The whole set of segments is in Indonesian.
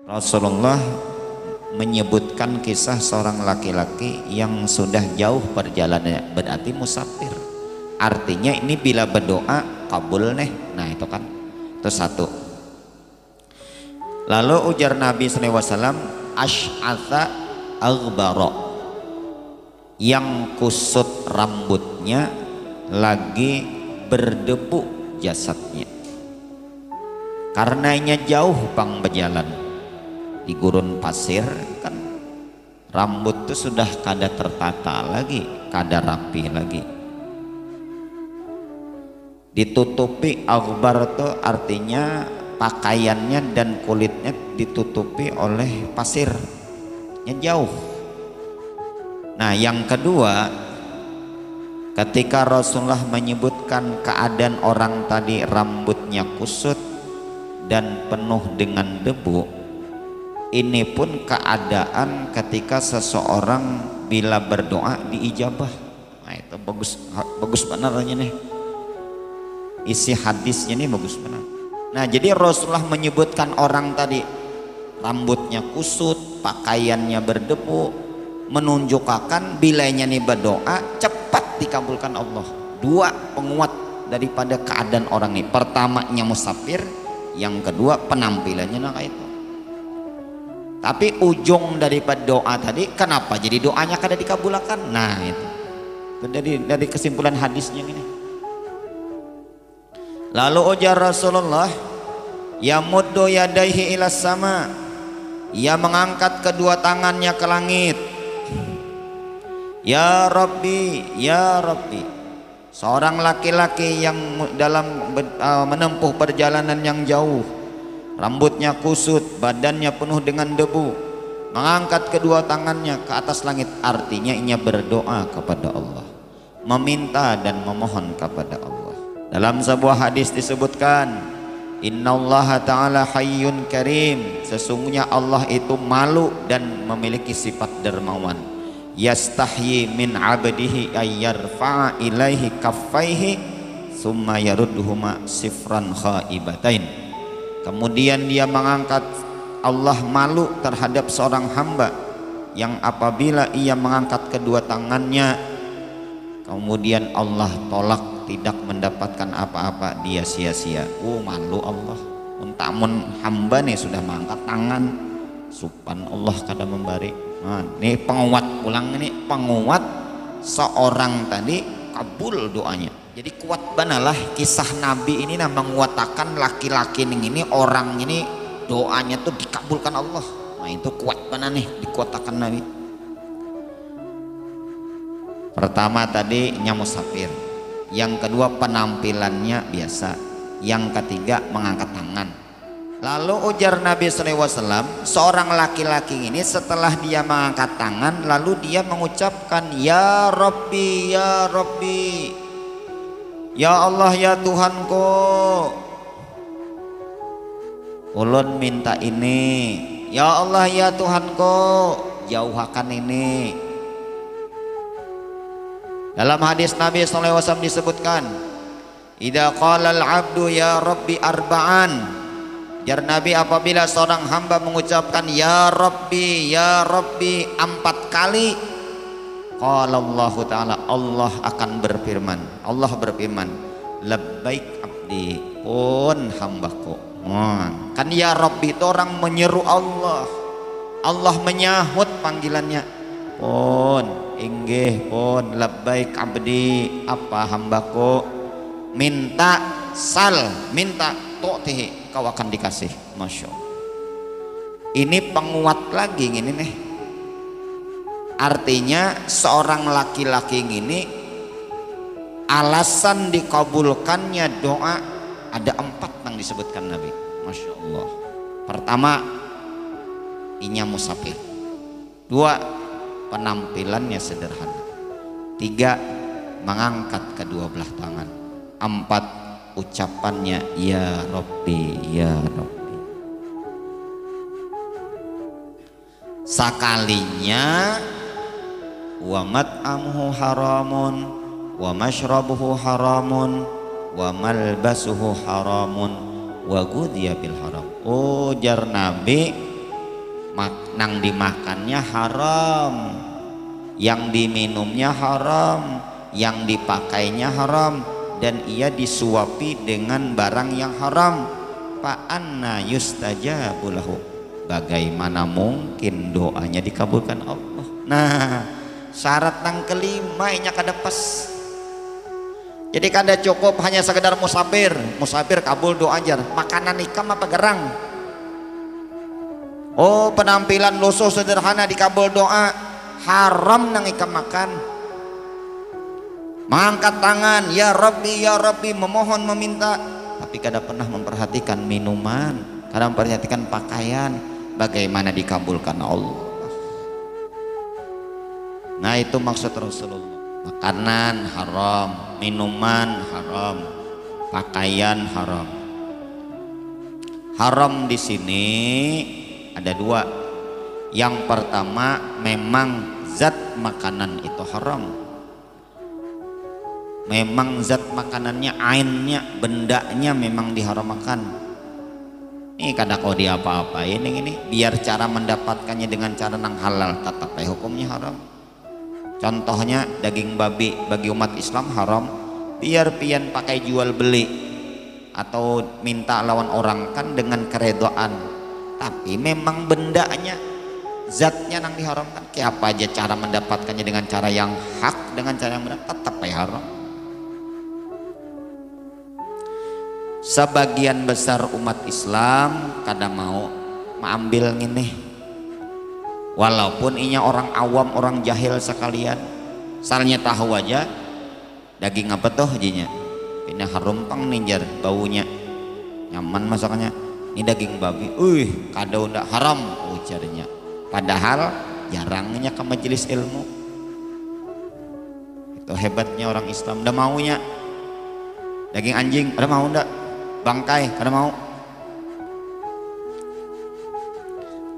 Rasulullah menyebutkan kisah seorang laki-laki yang sudah jauh perjalanannya, berarti musafir. Artinya ini bila berdoa kabul nih. Nah itu kan, itu satu. Lalu ujar Nabi SAW, Ash'atha aghbara, yang kusut rambutnya lagi berdebu jasadnya. Karenanya jauh pang berjalan di gurun pasir kan, rambut tuh sudah kada tertata lagi, kada rapi lagi, ditutupi. Aghbar tuh artinya pakaiannya dan kulitnya ditutupi oleh pasirnya jauh. Nah yang kedua, ketika Rasulullah menyebutkan keadaan orang tadi rambutnya kusut dan penuh dengan debu, ini pun keadaan ketika seseorang bila berdoa diijabah. Nah itu bagus benarnya nih, isi hadisnya ini bagus benar. Nah jadi Rasulullah menyebutkan orang tadi rambutnya kusut, pakaiannya berdebu, menunjukkan bilanya nih berdoa cepat dikabulkan Allah. Dua penguat daripada keadaan orang ini, pertamanya musafir, yang kedua penampilannya nah itu. Tapi ujung daripada doa tadi, kenapa jadi doanya kada dikabulkan? Nah itu dari kesimpulan hadisnya ini. Lalu ujar Rasulullah, yamuddu yadaihi ila sama, ia mengangkat kedua tangannya ke langit. Ya Rabbi, ya Rabbi. Seorang laki-laki yang dalam menempuh perjalanan yang jauh, rambutnya kusut, badannya penuh dengan debu, mengangkat kedua tangannya ke atas langit. Artinya ia berdoa kepada Allah, meminta dan memohon kepada Allah. Dalam sebuah hadis disebutkan, Innallaha ta'ala hayyun karim, sesungguhnya Allah itu malu dan memiliki sifat dermawan. Yastahyi min abdihi ayyarfa'a ilaihi kaffaihi summa yarudduhuma sifran khaibatain. Kemudian dia mengangkat, Allah malu terhadap seorang hamba yang apabila ia mengangkat kedua tangannya, kemudian Allah tolak, tidak mendapatkan apa-apa, dia sia-sia. Malu Allah. Muntamun hamba nih sudah mengangkat tangan, supan Allah kada memberi. Nah, ini penguat pulang, ini penguat seorang tadi kabul doanya. Jadi kuat banalah kisah Nabi ini, nah menguatakan laki-laki ini, orang ini doanya tuh dikabulkan Allah. Nah itu kuat bana nih dikuatakan Nabi. Pertama tadi musafir, yang kedua penampilannya biasa, yang ketiga mengangkat tangan. Lalu ujar Nabi SAW, seorang laki-laki ini setelah dia mengangkat tangan, lalu dia mengucapkan, Ya Rabbi, Ya Rabbi, Ya Allah, ya Tuhanku, ulun minta ini. Ya Allah, ya Tuhanku, jauhakan ini. Dalam hadis Nabi SAW disebutkan, Idza qala al-abdu ya Rabbi arba'an, jar Nabi apabila seorang hamba mengucapkan Ya Rabbi, Ya Rabbi 4 kali, qala Allah Ta'ala, Allah akan berfirman, Allah berfirman, labbaik abdi, pun hambaku. Kan Ya Rabbi itu orang menyeru Allah, Allah menyahut panggilannya, pun inggih pun, labbaik abdi, apa hambaku, minta sal, minta tu'tihi, kau akan dikasih. Masya Allah, ini penguat lagi ini nih. Artinya seorang laki-laki ini alasan dikabulkannya doa ada 4 yang disebutkan Nabi. Masya Allah. Pertama, inya musafir. 2, penampilannya sederhana. 3, mengangkat kedua belah tangan. 4, ucapannya Ya Rabbi, Ya Rabbi. Sakalinya wa mat'amuhu haramun wa mashrabuhu haramun wa malbasuhu haramun wa ghudhiya bil haram. Ujar Nabi, nang dimakannya haram, yang diminumnya haram, yang dipakainya haram, dan ia disuapi dengan barang yang haram. Fa anna yustajabu lahu, bagaimana mungkin doanya dikabulkan Allah. Nah, syarat nang kelima nya kada pas. Jadi kada cukup hanya sekedar musafir kabul doa aja, makanan ikam apa gerang. Oh, penampilan lusuh sederhana dikabul doa, haram nang ikam makan. Mengangkat tangan, ya Rabbi, memohon meminta, tapi kada pernah memperhatikan minuman, kada memperhatikan pakaian, bagaimana dikabulkan Allah. Nah, itu maksud Rasulullah. Makanan haram, minuman haram, pakaian haram. Haram di sini ada dua. Yang pertama, memang zat makanan itu haram. Memang zat makanannya, ainnya, bendanya memang diharamkan. Ini kada kau diapa-apain ini, biar cara mendapatkannya dengan cara nang halal, tetap hukumnya haram. Contohnya daging babi bagi umat Islam haram, biar pian pakai jual beli atau minta lawan orang kan dengan keredoan, tapi memang bendanya, zatnya nang diharamkan. Kayak apa aja cara mendapatkannya dengan cara yang hak, dengan cara yang benar, tetap haram. Sebagian besar umat Islam kada mau mengambil ini, walaupun inya orang awam, orang jahil sekalian, salnya tahu aja daging apa tuh jinya, ini harum pang ninjar, baunya nyaman masakannya, ini daging babi, kada ndak haram ujarnya, padahal jarangnya ke majelis ilmu. Itu hebatnya orang Islam, udah maunya daging anjing, ada mau ndak, bangkai kada mau.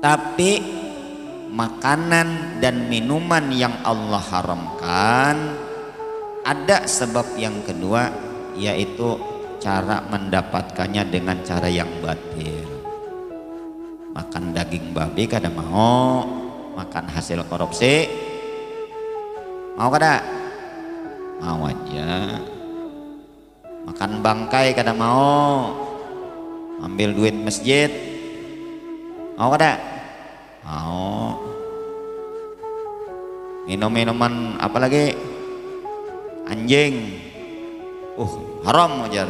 Tapi makanan dan minuman yang Allah haramkan ada sebab yang kedua, yaitu cara mendapatkannya dengan cara yang batil. Makan daging babi kada mau, makan hasil korupsi mau kada? Mau aja. Makan bangkai kada mau, ambil duit masjid mau kada? Mau. Minum-minuman apalagi anjing, haram aja.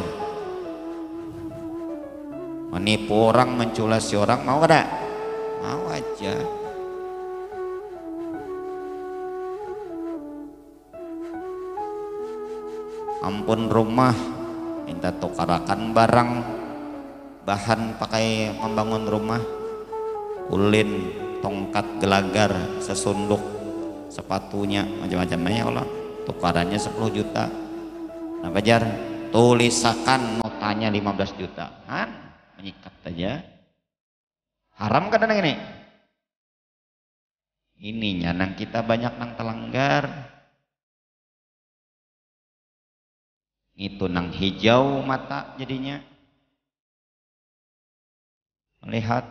Menipu orang, menculasi orang mau kada? Mau aja. Ampun rumah minta tukarakan barang bahan pakai membangun rumah, ulin, tongkat, gelagar, sesunduk, sepatunya, macam-macamnya ya Allah, tukarannya 10 juta. Nah bajar, tulisakan notanya 15 juta kan, menyikat aja. Haram kadang ini. Ininya nang kita banyak nang telanggar. Itu nang hijau mata jadinya melihat.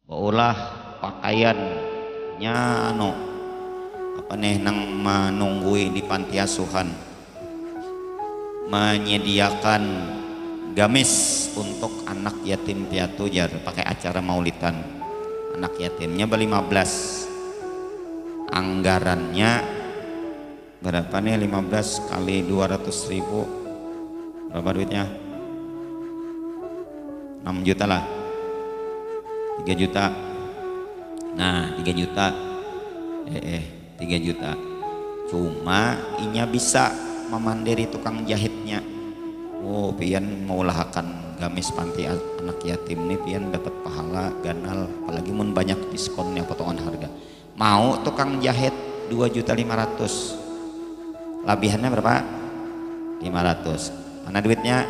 Baulah pakaiannya apa nih nang menunggui di panti asuhan, menyediakan gamis untuk anak yatim piatu jar, pakai acara maulidan. Anak yatimnya ber-15, anggarannya berapa nih, 15 kali 200.000 berapa duitnya? 6 juta lah, 3 juta. Nah 3 juta 3 juta, cuma inya bisa memandiri tukang jahitnya. Oh pian mau lahakan gamis panti anak yatim nih, pian dapat pahala ganal, apalagi mun banyak diskonnya, potongan harga. Mau tukang jahit 2.500.000, labihannya berapa? 500. Mana duitnya?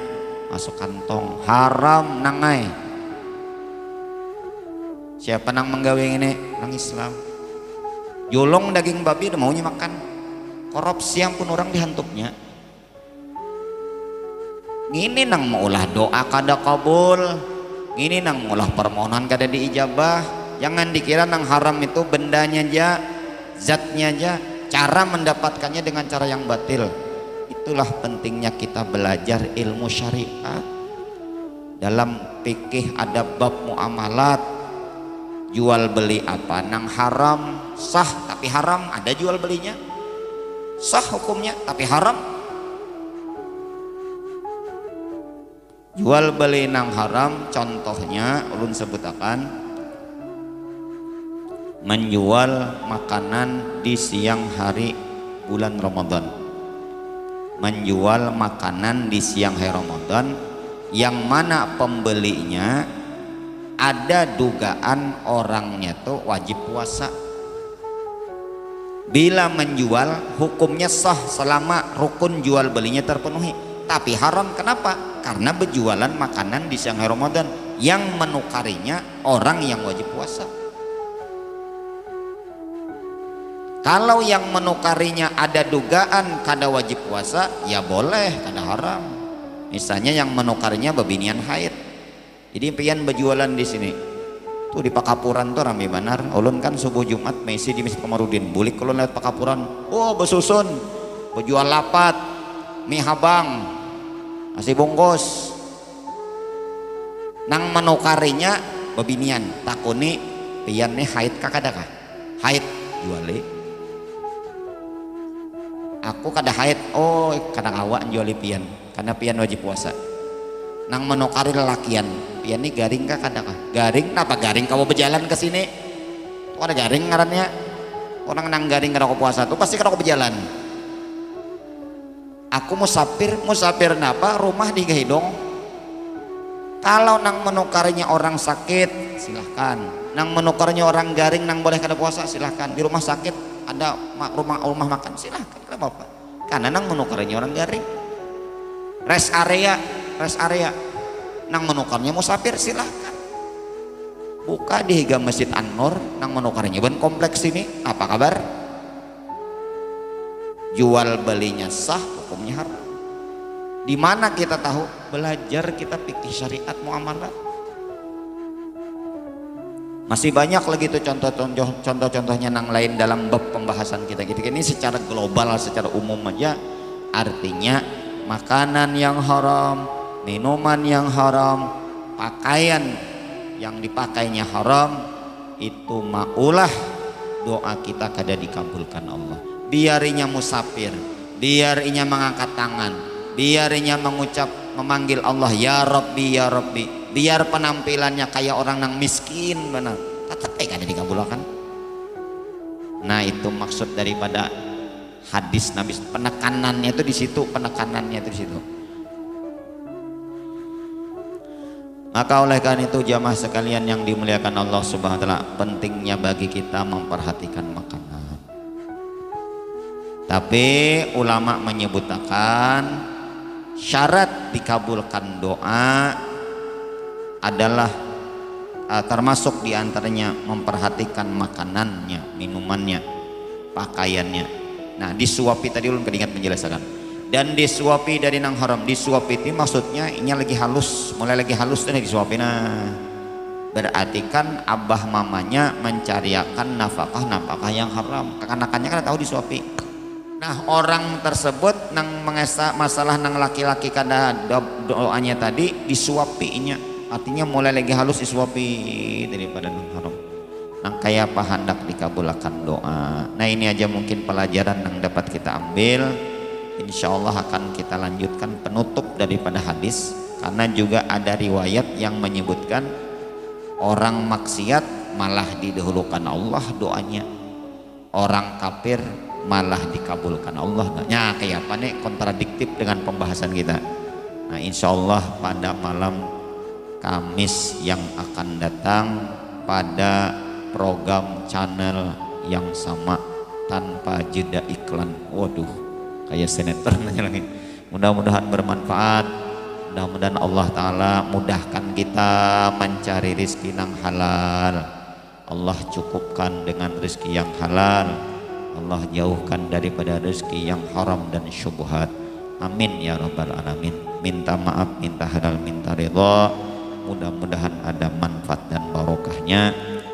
Masuk kantong, haram nangai. Siapa nang menggawe ini? Orang Islam. Jolong daging babi udah maunya makan, korupsi yang pun orang dihantupnya. ngini nang maulah doa kada kabul, ngini nang maulah permohonan kada diijabah. Jangan dikira nang haram itu bendanya aja, zatnya aja, cara mendapatkannya dengan cara yang batil. Itulah pentingnya kita belajar ilmu syariat. Dalam fikih ada bab muamalat, jual beli apa nang haram sah tapi haram, ada jual belinya sah hukumnya tapi haram. Jual beli nang haram contohnya ulun sebutakan menjual makanan di siang hari bulan Ramadan, menjual makanan di siang hari Ramadan yang mana pembelinya ada dugaan orangnya tuh wajib puasa. Bila menjual hukumnya sah selama rukun jual belinya terpenuhi, tapi haram kenapa? Karena berjualan makanan di siang hari Ramadan yang menukarinya orang yang wajib puasa. Kalau yang menukarinya ada dugaan kada wajib puasa, ya boleh, kada haram. Misalnya yang menukarinya bebinian haid, jadi pian berjualan di sini tuh di Pakapuran tuh rame benar. Ulun kan subuh Jumat mesi di Masjid Komarudin, bulik ulun lewat Pakapuran, oh besusun berjual lapat mie habang nasi bungkus nang menukarinya bebinian, takuni pian nih haid kakada kah? Haid juali, aku kada haid, oh kadang awak juali pian karena pian wajib puasa. Nang menukari lelakian pian nih garing kah kada kah? Garing, kenapa garing kamu berjalan ke sini tuh ada garing ngarannya. Orang nang garing kada puasa tuh pasti kada berjalan. Aku musafir napa rumah di Gahidong. Kalau nang menukarinya orang sakit silahkan, nang menukarinya orang garing nang boleh kada puasa silahkan. Di rumah sakit ada rumah makan silahkan, kada apa-apa, karena nang menukarinya orang garing. Rest area nang menukarnya musafir silahkan. Buka di higa Masjid An-Nur nang menukarnya ben kompleks ini, apa kabar? Jual belinya sah, hukumnya haram. Di mana kita tahu? Belajar kita fikih syariat muamalat. Masih banyak lagi tuh contoh-contohnya nang lain dalam bab pembahasan kita gitu. Ini secara global, secara umum aja. Artinya makanan yang haram, minuman yang haram, pakaian yang dipakainya haram, itu maulah doa kita kada dikabulkan Allah. Biarinya musafir, biarinya mengangkat tangan, biarinya memanggil Allah ya Rabbi ya Rabbi, biar penampilannya kayak orang nang miskin benar, tetap kada dikabulkan. Nah itu maksud daripada hadis Nabi, penekanannya itu di situ, penekanannya itu di situ. Maka oleh karena itu jamaah sekalian yang dimuliakan Allah Subhanahu wa taala, pentingnya bagi kita memperhatikan makanan. Tapi ulama menyebutkan syarat dikabulkan doa adalah termasuk diantaranya memperhatikan makanannya, minumannya, pakaiannya. Nah disuapi tadi ulun keringat menjelaskan. Dan disuapi dari nang haram, disuapi itu maksudnya ini lagi halus, mulai lagi halus tuh disuapi. Nah berarti kan abah mamanya mencariakan nafkah yang haram, kekanakannya kan tahu disuapi. Nah orang tersebut nang mengesa masalah nang laki-laki kada doanya tadi disuapinya, artinya mulai lagi halus disuapi daripada nang haram. Nang kayak apa hendak dikabulkan doa. Nah ini aja mungkin pelajaran yang dapat kita ambil. Insya Allah akan kita lanjutkan penutup daripada hadis, karena juga ada riwayat yang menyebutkan orang maksiat malah didahulukan Allah doanya, orang kafir malah dikabulkan Allah. Nah kayak apa nih, kontradiktif dengan pembahasan kita. Nah insya Allah pada malam Kamis yang akan datang pada program channel yang sama tanpa jeda iklan, waduh kayak sinetron aja lagi. Mudah-mudahan bermanfaat, mudah-mudahan Allah Ta'ala mudahkan kita mencari rizki yang halal, Allah cukupkan dengan rizki yang halal, Allah jauhkan daripada rizki yang haram dan syubhat. Amin ya rabbal alamin. Minta maaf, minta halal, minta ridha. Mudah-mudahan ada manfaat dan barokahnya.